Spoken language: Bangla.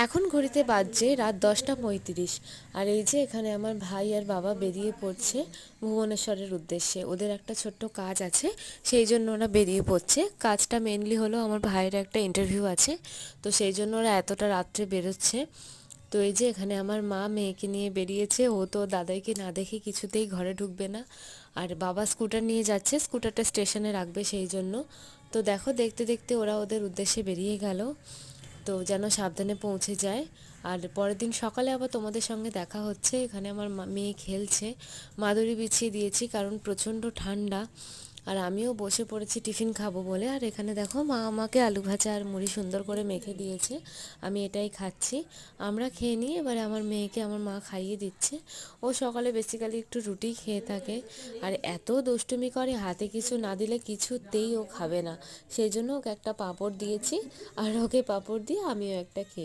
এখন ঘড়িতে বাজছে রাত 10টা 35। আর এই যে এখানে আমার ভাই আর বাবা বেরিয়ে পড়ছে ভুবনেশ্বরের উদ্দেশ্যে। ওদের একটা ছোট্ট কাজ আছে, সেই জন্য ওরা বেরিয়ে পড়ছে। কাজটা মেনলি হলো আমার ভাইয়ের একটা ইন্টারভিউ আছে, তো সেই জন্য ওরা এতটা রাত্রে বেরোচ্ছে। তো এই যে এখানে আমার মা মেয়েকে নিয়ে বেরিয়েছে। ও তো দাদাইকে না দেখে কিছুতেই ঘরে ঢুকবে না। আর বাবা স্কুটার নিয়ে যাচ্ছে, স্কুটারটা স্টেশনে রাখবে সেই জন্য। তো দেখো, দেখতে দেখতে ওরা ওদের উদ্দেশ্যে বেরিয়ে গেল। তো যেন সাবধানে পৌঁছে যায়। আর পরের দিন সকালে আবার তোমাদের সঙ্গে দেখা হচ্ছে। এখানে আমার মেয়ে খেলছে, মাদুরি বিছিয়ে দিয়েছি কারণ প্রচণ্ড ঠান্ডা। আর আমিও বসে পড়েছি টিফিন খাবো বলে। আর এখানে দেখো, মা আমাকে আলু ভাজা আর মুড়ি সুন্দর করে মেখে দিয়েছে, আমি এটাই খাচ্ছি। আমরা খেয়ে নিয়ে এবারে আমার মেয়েকে আমার মা খাইয়ে দিচ্ছে। ও সকালে বেসিক্যালি একটু রুটি খেয়ে থাকে। আর এত দুষ্টুমি করে, হাতে কিছু না দিলে কিছুতেই ও খাবে না। সেই জন্য ওকে একটা পাঁপড় দিয়েছি, আর ওকে পাঁপড় দিয়ে আমিও একটা খেয়ে